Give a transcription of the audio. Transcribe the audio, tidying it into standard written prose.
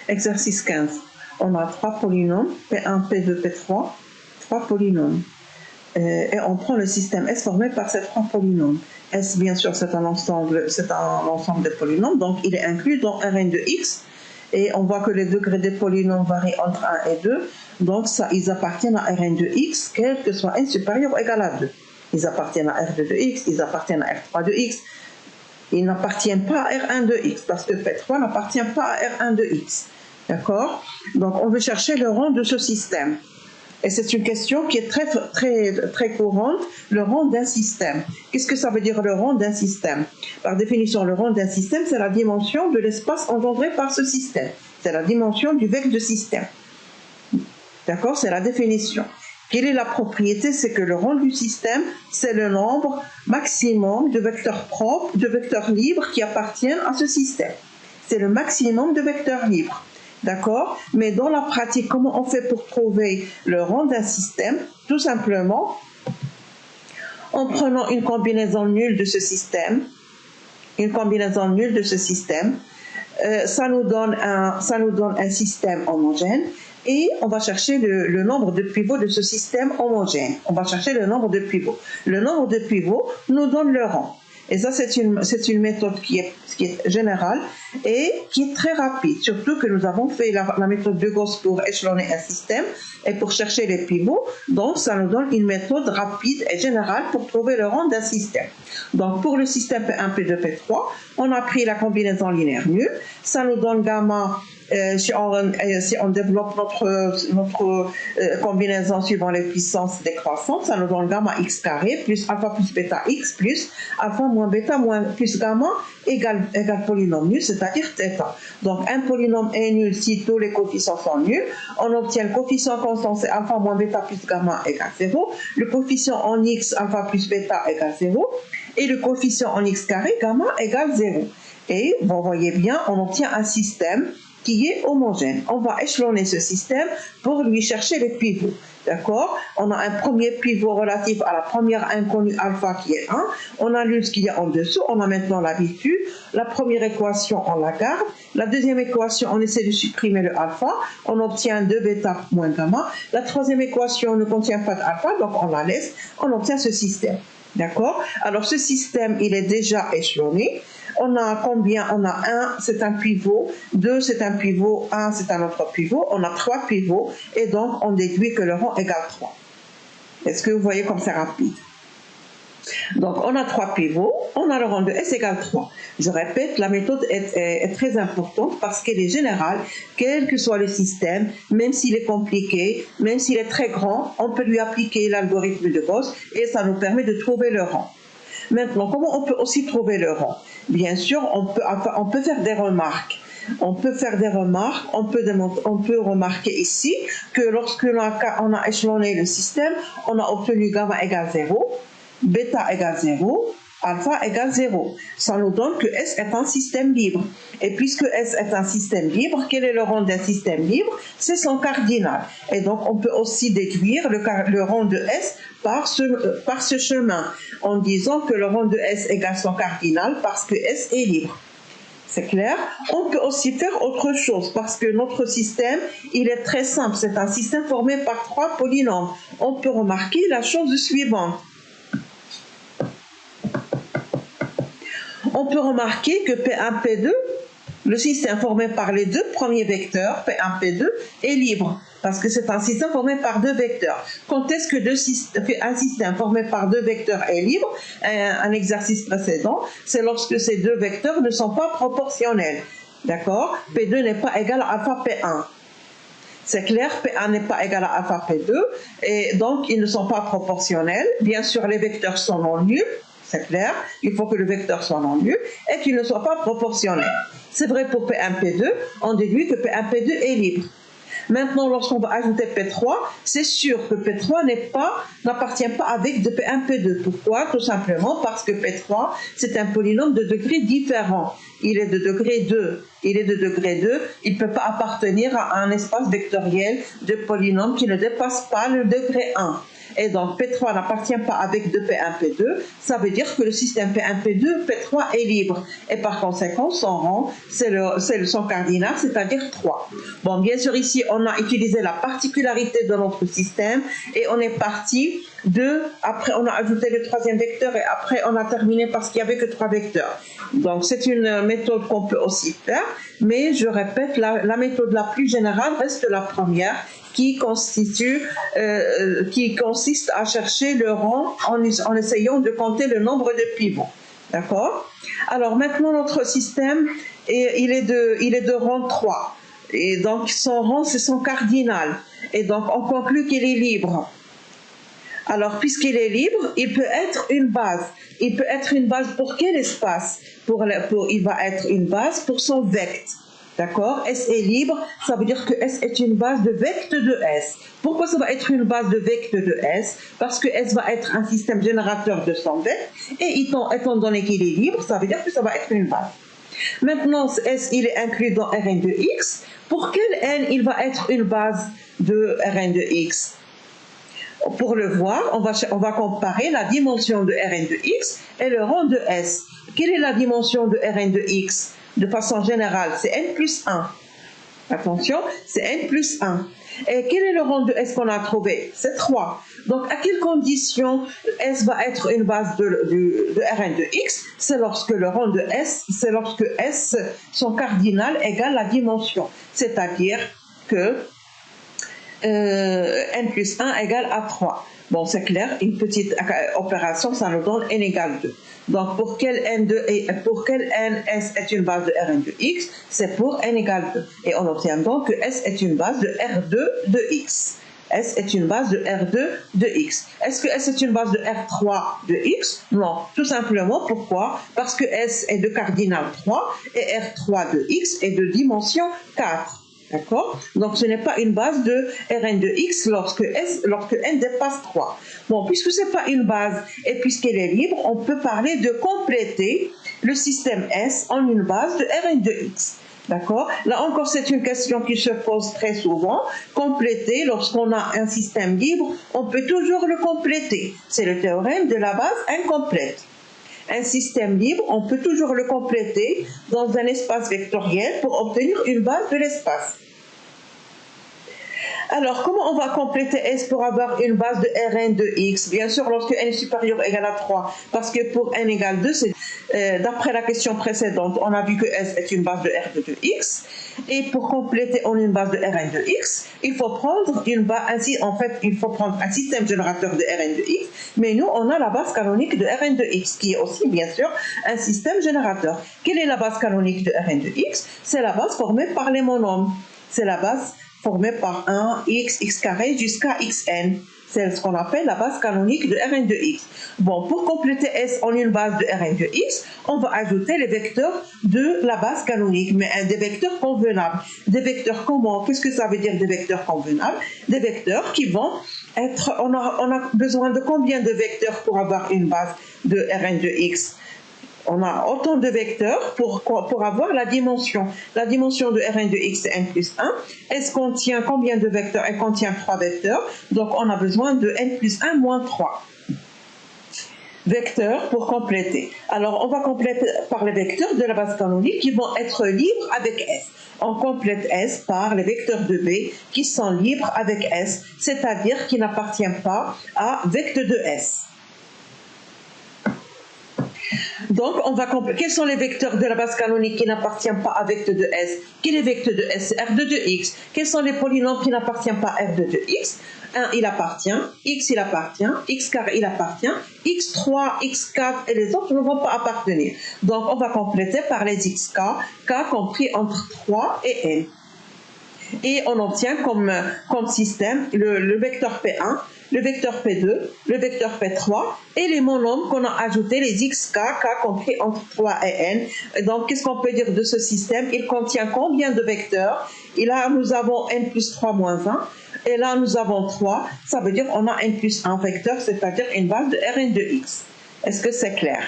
Exercice 15. On a 3 polynômes, P1, P2, P3, 3 polynômes. Et on prend le système S formé par ces 3 polynômes. S, bien sûr, c'est un ensemble de polynômes, donc il est inclus dans Rn de x. Et on voit que les degrés des polynômes varient entre 1 et 2. Donc, ça, ils appartiennent à Rn de x, quel que soit n supérieur ou égal à 2. Ils appartiennent à R2 de x, ils appartiennent à R3 de x. Ils n'appartiennent pas à R1 de x, parce que P3 n'appartient pas à R1 de x. D'accord? Donc, on veut chercher le rang de ce système. Et c'est une question qui est très courante, le rang d'un système. Qu'est-ce que ça veut dire le rang d'un système? Par définition, le rang d'un système, c'est la dimension de l'espace engendré par ce système. C'est la dimension du vecteur de système. D'accord? C'est la définition. Quelle est la propriété? C'est que le rang du système, c'est le nombre maximum de vecteurs propres, de vecteurs libres qui appartiennent à ce système. C'est le maximum de vecteurs libres. D'accord? Mais dans la pratique, comment on fait pour trouver le rang d'un système? Tout simplement, en prenant une combinaison nulle de ce système. Une combinaison nulle de ce système. Ça nous donne un système homogène. Et on va chercher le nombre de pivots de ce système homogène. On va chercher le nombre de pivots. Le nombre de pivots nous donne le rang. Et ça, c'est une méthode qui est générale et qui est très rapide. Surtout que nous avons fait la méthode de Gauss pour échelonner un système et pour chercher les pivots. Donc, ça nous donne une méthode rapide et générale pour trouver le rang d'un système. Donc, pour le système P1, P2, P3, on a pris la combinaison linéaire nulle. Ça nous donne gamma. Si on développe notre combinaison suivant les puissances décroissantes, ça nous donne gamma x carré plus alpha plus bêta x plus alpha moins bêta moins plus gamma égale polynôme nul, c'est-à-dire θ. Donc un polynôme est nul si tous les coefficients sont nuls. On obtient le coefficient constant, c'est alpha moins bêta plus gamma égale 0. Le coefficient en x, alpha plus bêta égale 0. Et le coefficient en x carré, gamma égale 0. Et vous voyez bien, on obtient un système qui est homogène. On va échelonner ce système pour lui chercher les pivots. D'accord? On a un premier pivot relatif à la première inconnue alpha qui est 1. On annule ce qu'il y a en dessous. On a maintenant l'habitude. La première équation, on la garde. La deuxième équation, on essaie de supprimer le alpha. On obtient 2 bêta moins gamma. La troisième équation ne contient pas d'alpha, donc on la laisse. On obtient ce système. D'accord? Alors ce système, il est déjà échelonné. On a combien? On a 1, c'est un pivot, 2, c'est un pivot, 1, c'est un autre pivot. On a 3 pivots et donc on déduit que le rang égale 3. Est-ce que vous voyez comme c'est rapide? Donc on a 3 pivots, on a le rang de S égale 3. Je répète, la méthode est très importante parce qu'elle est générale, quel que soit le système, même s'il est compliqué, même s'il est très grand, on peut lui appliquer l'algorithme de Gauss et ça nous permet de trouver le rang. Maintenant, comment on peut aussi trouver le rang? Bien sûr, on peut faire des remarques. On peut remarquer ici que lorsque on a échelonné le système, on a obtenu gamma égale 0, bêta égale 0, alpha égale 0. Ça nous donne que S est un système libre. Et puisque S est un système libre, quel est le rang d'un système libre? C'est son cardinal. Et donc, on peut aussi déduire le rang de S par ce chemin, en disant que le rang de S égale son cardinal parce que S est libre. C'est clair? On peut aussi faire autre chose parce que notre système, il est très simple. C'est un système formé par 3 polynômes. On peut remarquer la chose suivante. On peut remarquer que P1, P2, le système formé par les deux premiers vecteurs, P1, P2, est libre, parce que c'est un système formé par 2 vecteurs. Quand est-ce que un système formé par 2 vecteurs est libre? Un exercice précédent, c'est lorsque ces 2 vecteurs ne sont pas proportionnels. D'accord? P2 n'est pas égal à alpha P1. C'est clair, P1 n'est pas égal à alpha P2, et donc ils ne sont pas proportionnels. Bien sûr, les vecteurs sont non nuls. C'est clair, il faut que le vecteur soit non nul et qu'il ne soit pas proportionnel. C'est vrai pour P1, P2, on déduit que P1, P2 est libre. Maintenant, lorsqu'on va ajouter P3, c'est sûr que P3 n'appartient pas avec de P1, P2. Pourquoi? Tout simplement parce que P3, c'est un polynôme de degré différent. Il est de degré 2. Il ne peut pas appartenir à un espace vectoriel de polynômes qui ne dépasse pas le degré 1. et donc P3 n'appartient pas avec 2P1, P2, ça veut dire que le système P1, P2, P3 est libre. Et par conséquent, son rang, c'est son cardinal, c'est-à-dire 3. Bon, bien sûr, ici, on a utilisé la particularité de notre système et on est parti après on a ajouté le troisième vecteur et après on a terminé parce qu'il n'y avait que 3 vecteurs. Donc c'est une méthode qu'on peut aussi faire, mais je répète, la méthode la plus générale reste la première qui consiste à chercher le rang en essayant de compter le nombre de pivots. D'accord? Alors maintenant notre système, il est de rang 3. Et donc son rang c'est son cardinal. Et donc on conclut qu'il est libre. Alors, puisqu'il est libre, il peut être une base. Il peut être une base pour quel espace? Il va être une base pour son vecte. D'accord? S est libre, ça veut dire que S est une base de vecte de S. Pourquoi ça va être une base de vecte de S? Parce que S va être un système générateur de son vecte, et étant donné qu'il est libre, ça veut dire que ça va être une base. Maintenant, S, il est inclus dans Rn de X. Pour quel N, il va être une base de Rn de X? Pour le voir, on va comparer la dimension de Rn de X et le rang de S. Quelle est la dimension de Rn de X? De façon générale, c'est N plus 1. Attention, c'est N plus 1. Et quel est le rang de S qu'on a trouvé? C'est 3. Donc, à quelles conditions S va être une base de Rn de X? C'est lorsque le rang de S, c'est lorsque S, son cardinal, égale la dimension. C'est-à-dire que N plus 1 égale à 3. Bon, c'est clair, une petite opération, ça nous donne N égale 2. Donc, pour quel NS est une base de Rn de X, c'est pour N égale 2. Et on obtient donc que S est une base de R2 de X. S est une base de R2 de X. Est-ce que S est une base de R3 de X? Non, tout simplement. Pourquoi? Parce que S est de cardinal 3 et R3 de X est de dimension 4. D'accord? Donc, ce n'est pas une base de Rn de X lorsque N dépasse 3. Bon, puisque ce n'est pas une base et puisqu'elle est libre, on peut parler de compléter le système S en une base de Rn de X. D'accord? Là encore, c'est une question qui se pose très souvent. Compléter, lorsqu'on a un système libre, on peut toujours le compléter. C'est le théorème de la base incomplète. Un système libre, on peut toujours le compléter dans un espace vectoriel pour obtenir une base de l'espace. Alors, comment on va compléter S pour avoir une base de Rn de X? Bien sûr, lorsque n est supérieur ou égal à 3, parce que pour n égale 2, d'après la question précédente, on a vu que S est une base de R2 de X. Et pour compléter en une base de Rn de X, il faut prendre il faut prendre un système générateur de Rn de X, mais nous, on a la base canonique de Rn de X, qui est aussi, bien sûr, un système générateur. Quelle est la base canonique de Rn de X? C'est la base formée par les monomes. C'est la base formée par 1, x, x carré jusqu'à xn. C'est ce qu'on appelle la base canonique de Rn de X. Bon, pour compléter S en une base de Rn de X, on va ajouter les vecteurs de la base canonique, mais des vecteurs convenables. Des vecteurs comment? Qu'est-ce que ça veut dire des vecteurs convenables? Des vecteurs qui vont être... On a besoin de combien de vecteurs pour avoir une base de Rn de X? On a autant de vecteurs pour avoir la dimension. La dimension de Rn de X c'est n plus 1. S contient combien de vecteurs? Elle contient 3 vecteurs. Donc, on a besoin de n plus 1 moins 3 vecteurs pour compléter. Alors, on va compléter par les vecteurs de la base canonique qui vont être libres avec S. On complète S par les vecteurs de B qui sont libres avec S, c'est-à-dire qui n'appartiennent pas à vecte de S. Donc, quels sont les vecteurs de la base canonique qui n'appartiennent pas à vecte de S? Quel est vecte de S? R2 de X. Quels sont les polynômes qui n'appartiennent pas à R2 de X? 1, il appartient, X, il appartient, X carré, il appartient, X3, X4 et les autres ne vont pas appartenir. Donc, on va compléter par les XK, K compris entre 3 et N. Et on obtient comme système le vecteur P1, le vecteur P2, le vecteur P3 et les monomes qu'on a ajoutés, les XK, K compris entre 3 et N. Donc, qu'est-ce qu'on peut dire de ce système? Il contient combien de vecteurs? Et là, nous avons N plus 3 moins 1. Et là, nous avons 3. Ça veut dire qu'on a N plus 1 vecteur, c'est-à-dire une base de Rn de X. Est-ce que c'est clair?